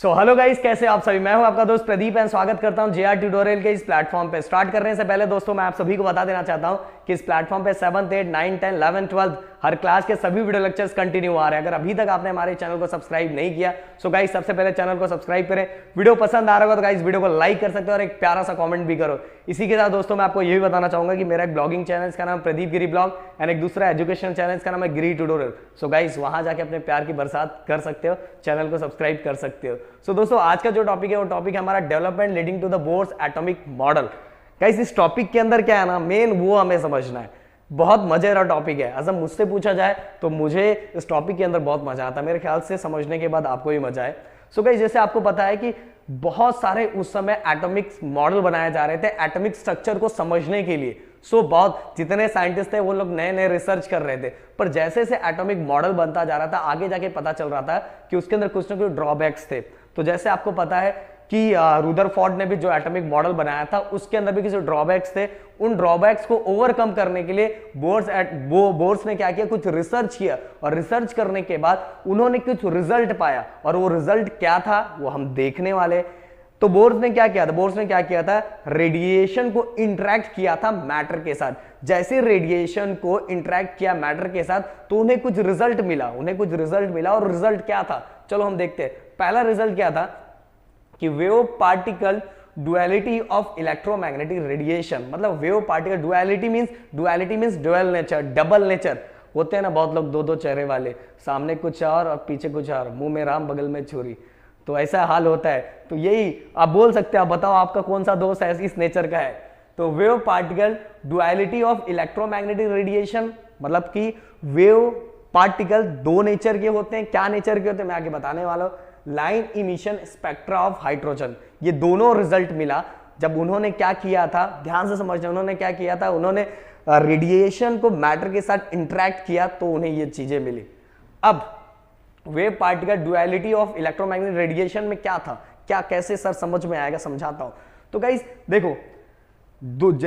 Hello guys, कैसे आप सभी। मैं हूं आपका दोस्त प्रदीप एंड स्वागत करता हूं जेआर ट्यूटोरियल के इस प्लेटफॉर्म पे। स्टार्ट करने से पहले दोस्तों मैं आप सभी को बता देना चाहता हूं कि इस प्लेटफॉर्म पे 7th 8 9 10 11 12 हर क्लास के सभी वीडियो लेक्चर्स कंटिन्यू आ रहे हैं। अगर अभी तक आपने हमारे चैनल को सब्सक्राइब नहीं किया सो गाइस सबसे पहले चैनल को सब्सक्राइब करें। वीडियो पसंद आ रहा होगा तो गाइस वीडियो को लाइक कर सकते हो और एक प्यारा सा कॉमेंट भी करो। इसी के साथ दोस्तों मैं आपको ये भी बताना चाहूंगा कि मेरा एक ब्लॉगिंग चैनल का नाम प्रदीप गिरी ब्लॉग एंड एक दूसरा एजुकेशन चैनल का नाम है गिरी ट्यूटोरियल। सो गाइस वहां जाके अपने प्यार की बरसात कर सकते हो, चैनल को सब्सक्राइब कर सकते हो। सो दोस्तों आज का जो टॉपिक है वो टॉपिक है हमारा development leading to the Bohr's atomic model. Guys इस टॉपिक के अंदर क्या है ना, मेन वो हमें समझना है। बहुत मजेदार टॉपिक है। अगर मुझसे पूछा जाए तो मुझे इस टॉपिक के अंदर बहुत मजा आता है। मेरे ख्याल से समझने के बाद आपको भी मजा आए। सो गाइस जैसे आपको पता है कि बहुत सारे उस समय एटॉमिक मॉडल बनाए जा रहे थे एटॉमिक स्ट्रक्चर को समझने के लिए। बहुत जितने साइंटिस्ट थे वो लोग नए नए रिसर्च कर रहे थे, पर जैसे जैसे एटॉमिक मॉडल बनता जा रहा था आगे जाके पता चल रहा था कि उसके अंदर कुछ ना कुछ ड्रॉबैक्स थे। तो जैसे आपको पता है कि रुदरफोर्ड ने भी जो एटॉमिक मॉडल बनाया था उसके अंदर भी कुछ ड्रॉबैक्स थे। उन ड्रॉबैक्स को ओवरकम करने के लिए बोर्स ने क्या किया, कुछ रिसर्च किया और रिसर्च करने के बाद उन्होंने कुछ रिजल्ट पाया और वो रिजल्ट क्या था वो हम देखने वाले। तो बोर्स ने क्या किया था, रेडिएशन को इंटरेक्ट किया था मैटर के साथ। जैसे रेडिएशन को इंटरेक्ट किया मैटर के साथ तो उन्हें कुछ रिजल्ट मिला और रिजल्ट क्या था चलो हम देखते हैं। पहला रिजल्ट क्या था कि wave particle duality of electromagnetic radiation. मतलब wave particle duality means dual nature, double nature होते हैं ना बहुत लोग, दो दो चेहरे वाले, सामने कुछ और पीछे कुछ और, मुंह में राम बगल में छुरी, तो ऐसा हाल होता है। तो यही आप बोल सकते हैं, आप बताओ आपका कौन सा दोस्त है इस नेचर का है। तो wave particle duality of electromagnetic radiation मतलब कि वेव पार्टिकल दो नेचर के होते हैं। क्या नेचर के होते हैं मैं आगे बताने वाला हूं। Line emission spectra of hydrogen, ये दोनों रिजल्ट मिला जब उन्होंने क्या किया था, ध्यान से समझना। उन्होंने क्या किया था, उन्होंने रेडिएशन को मैटर के साथ इंटरेक्ट किया तो उन्हें ये चीजें मिली। अब wave particle duality of electromagnetic radiation में क्या था, क्या कैसे सर समझ में आएगा, समझाता हूं। तो गाइस देखो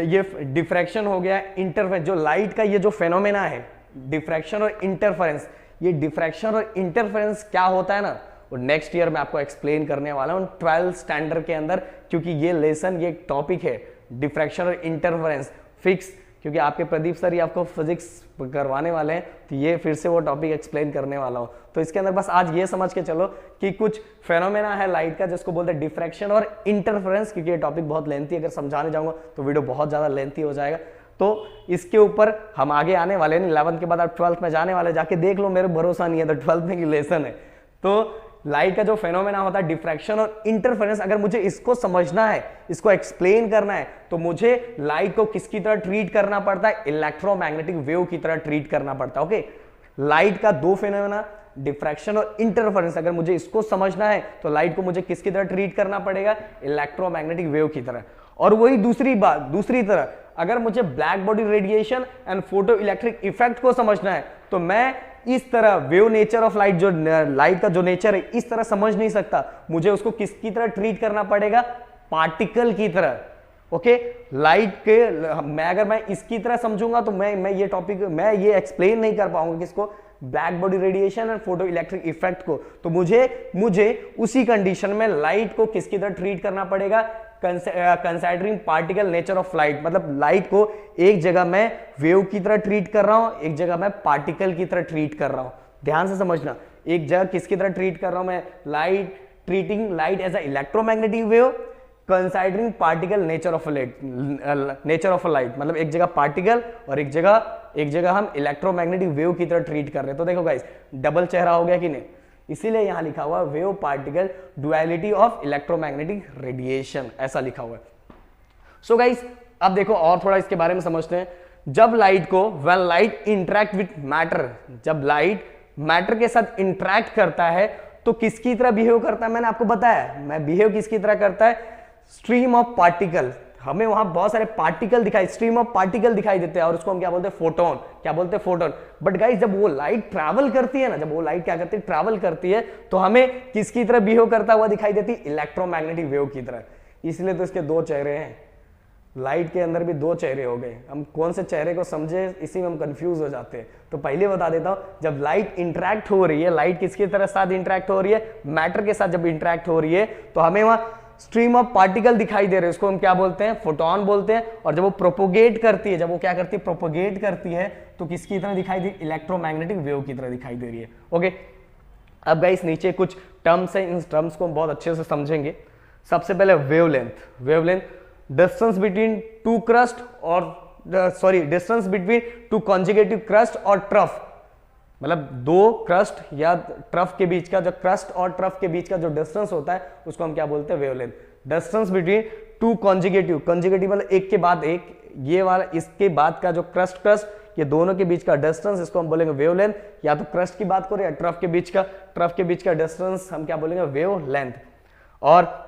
ये डिफ्रैक्शन हो गया, इंटरफेरेंस, जो लाइट का ये जो फेनोमेना है डिफ्रैक्शन और इंटरफेरेंस, ये डिफ्रैक्शन और इंटरफेरेंस क्या होता है ना वो नेक्स्ट ईयर मैं आपको एक्सप्लेन करने वाला हूं 12th स्टैंडर्ड के अंदर, क्योंकि ये लेसन ये टॉपिक है डिफ्रैक्शन और इंटरफेरेंस फिक्स, क्योंकि आपके प्रदीप सर ये आपको फिजिक्स करवाने वाले हैं तो ये फिर से वो टॉपिक एक्सप्लेन करने वाला हूं। तो इसके अंदर बस आज ये समझ के चलो कि कुछ फेनोमेना है लाइट का जिसको बोलते हैं डिफ्रैक्शन और इंटरफेरेंस, क्योंकि ये टॉपिक बहुत लेंथी, अगर समझाने जाऊंगा तो वीडियो बहुत ज्यादा लेंथी हो जाएगा। तो इसके ऊपर हम आगे आने वाले हैं। 11th के बाद आप 12th में जाने वाले, जाके देख लो, मेरे भरोसा नहीं है तो 12th में की लेसन है। तो लाइट का जो फेनोमेना होता है डिफ्रैक्शन और इंटरफेरेंस, अगर मुझे इसको समझना है, इसको एक्सप्लेन करना है तो मुझे लाइट को किसकी तरह ट्रीट करना पड़ता है, इलेक्ट्रोमैग्नेटिक वेव की तरह ट्रीट करना पड़ता है। ओके, लाइट का दो फेनोमेना डिफ्रैक्शन और इंटरफेरेंस, अगर मुझे इसको समझना है तो लाइट को मुझे किसकी तरह ट्रीट करना पड़ेगा, इलेक्ट्रोमैग्नेटिक वेव की तरह। और वही दूसरी बात, दूसरी तरह अगर मुझे black body radiation and photo electric effect को समझना है तो मैं इस तरह वेव नेचर ऑफ लाइट, जो लाइट का जो नेचर है इस तरह समझ नहीं सकता, मुझे उसको किसकी तरह ट्रीट करना पड़ेगा, पार्टिकल की तरह। ओके, लाइट के अगर मैं इसकी तरह समझूंगा तो मैं ये टॉपिक मैं ये एक्सप्लेन नहीं कर पाऊंगा किसको, black body radiation and photo electric effect को। तो मुझे उसी कंडीशन में लाइट को किसकी तरह ट्रीट करना पड़ेगा, considering particle nature of light. मतलब लाइट को एक जगह मैं वेव की तरह ट्रीट कर रहा हूं, एक जगह मैं पार्टिकल की तरह ट्रीट कर रहा हूं। ध्यान से समझना, एक जगह किसकी तरह ट्रीट कर रहा हूं मैं, light, treating light as a electromagnetic wave considering particle nature of light. मतलब एक जगह पार्टिकल और एक जगह हम इलेक्ट्रोमैग्नेटिक वेव की तरह ट्रीट कर रहे हैं। तो देखो गाइस डबल चेहरा हो गया कि नहीं, इसीलिए यहां लिखा हुआ wave particle duality of electromagnetic radiation, ऐसा लिखा हुआ है। सो गाइस अब देखो और थोड़ा इसके बारे में समझते हैं। जब लाइट को when light interact with matter, जब लाइट मैटर के साथ इंटरेक्ट करता है तो किसकी तरह बिहेव करता है, मैंने आपको बताया मैं बिहेव किसकी तरह करता है, स्ट्रीम ऑफ पार्टिकल। हमें वहां बहुत सारे पार्टिकल दिखाई, स्ट्रीम ऑफ पार्टिकल दिखाई देते हैं और उसको हम क्या बोलते हैं, फोटोन। क्या बोलते हैं, फोटोन। बट गाइस जब वो लाइट ट्रैवल करती है ना, जब वो लाइट क्या करती है, ट्रैवल करती है, तो हमें किसकी तरह बिहेव करता हुआ दिखाई देती है, इलेक्ट्रोमैग्नेटिक वेव की तरह। इसलिए तो इसके दो चेहरे हैं। लाइट के अंदर भी दो चेहरे हो गए, हम कौन से चेहरे को समझे इसी में हम कंफ्यूज हो जाते हैं। तो पहले बता देता हूं, जब लाइट इंटरेक्ट हो रही है, लाइट किसकी तरह साथ इंटरेक्ट हो रही है, मैटर के साथ जब इंटरेक्ट हो रही है, तो हमें वहां स्ट्रीम ऑफ पार्टिकल दिखाई दे रहे हैं, उसको हम क्या बोलते हैं, फोटोन बोलते हैं। और जब वो प्रोपोगेट करती है, जब वो क्या करती है, प्रोपोगेट करती है, तो किसकी तरह दिखाई दे, इलेक्ट्रोमैग्नेटिक वेव की तरह दिखाई दे रही है। ओके, अब गाइस नीचे कुछ टर्म्स हैं, इन टर्म्स को हम बहुत अच्छे से समझेंगे। सबसे पहले wavelength. Wavelength distance between two crest और distance between two conjugative crest और ट्रफ, मतलब दो क्रस्ट या ट्रफ के बीच का, जो क्रस्ट और ट्रफ के बीच का जो डिस्टेंस होता है उसको हम क्या बोलते हैं, wavelength. Distance between two conjugative, conjugative मतलब एक के बाद एक, ये वाला इसके बाद का जो क्रस्ट ये दोनों के बीच का डिस्टेंस, इसको हम बोलेंगे वेवलेंथ। या तो क्रस्ट की बात करें या ट्रफ के बीच का डिस्टेंस हम क्या बोलेंगे, वेवलेंथ। और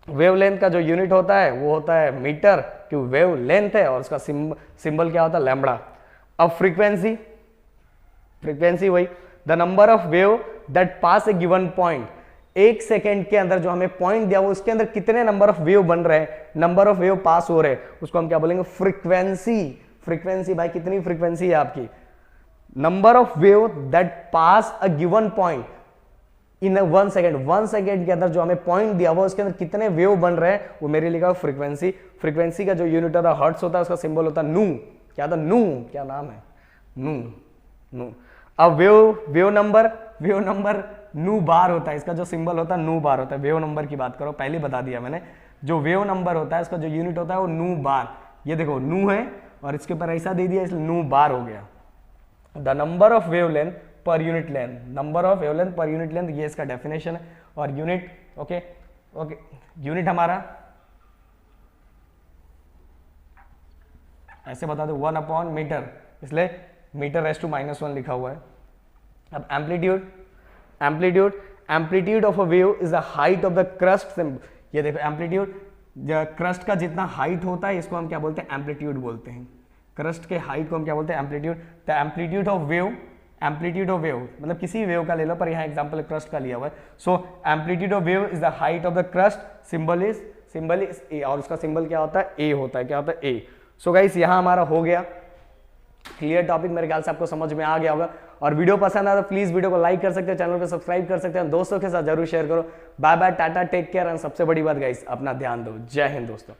वेवलेंथ का जो यूनिट होता है वो होता है मीटर, क्योंकि वेवलेंथ है, और उसका सिंबल क्या होता है, लैम्बडा। अब फ्रीक्वेंसी वही, the number of wave that pass A given point, एक सेकेंड के अंदर जो हमें पॉइंट दिया वो उसके अंदर कितने नंबर ऑफ वेव बन रहे हैं, नंबर ऑफ वेव पास हो रहे हैं, उसको हम क्या बोलेंगे, फ्रीक्वेंसी। फ्रीक्वेंसी भाई कितनी फ्रीक्वेंसी है आपकी, number of wave that pass a given point in 1 second, 1 second के अंदर जो हमें पॉइंट दिया हुआ उसके अंदर कितने वेव बन रहे हैं, वो मेरे लिखा फ्रीक्वेंसी। फ्रीक्वेंसी का जो यूनिट होता है हर्ट्ज होता है, उसका सिंबल होता है नू। क्या था, नू, क्या नाम है, नू। अब वेव नंबर नू बार होता है, इसका जो सिंबल होता है नू बार होता है। वेव नंबर की बात करो, पहले बता दिया मैंने, जो वेव नंबर होता है उसका जो यूनिट होता है वो नू बार। ये देखो नू है और इसके ऊपर ऐसा दे दिया इसलिए नू बार हो गया। The number of wavelength per unit length, number of wavelength per unit length, ये इसका डेफिनेशन है। और यूनिट, ओके, यूनिट हमारा ऐसे बता दो 1/मीटर, इसलिए मीटर रेज़ टू -1 लिखा हुआ है। अब amplitude of a wave is the height of the crust. ये देखो एम्पलीट्यूड, क्रस्ट का जितना हाइट होता है इसको हम क्या बोलते हैं, एम्पलीट्यूड बोलते हैं। क्रस्ट के हाइट को हम क्या बोलते हैं, amplitude. The amplitude of wave मतलब किसी वेव का ले लो, पर यहाँ एग्जांपल क्रस्ट का लिया हुआ है। So amplitude of wave is the height of the crest, symbol is A, और उसका सिंबल क्या होता है, ए होता है। क्या होता है, ए। सो गाइस यहाँ हमारा हो गया क्लियर टॉपिक, मेरे ख्याल से आपको समझ में आ गया होगा। और वीडियो पसंद आया तो प्लीज वीडियो को लाइक कर सकते हैं, चैनल को सब्सक्राइब कर सकते हैं, दोस्तों के साथ जरूर शेयर करो। Bye bye, tata, take care, and सबसे बड़ी बात गाइस, अपना ध्यान दो। जय हिंद दोस्तों।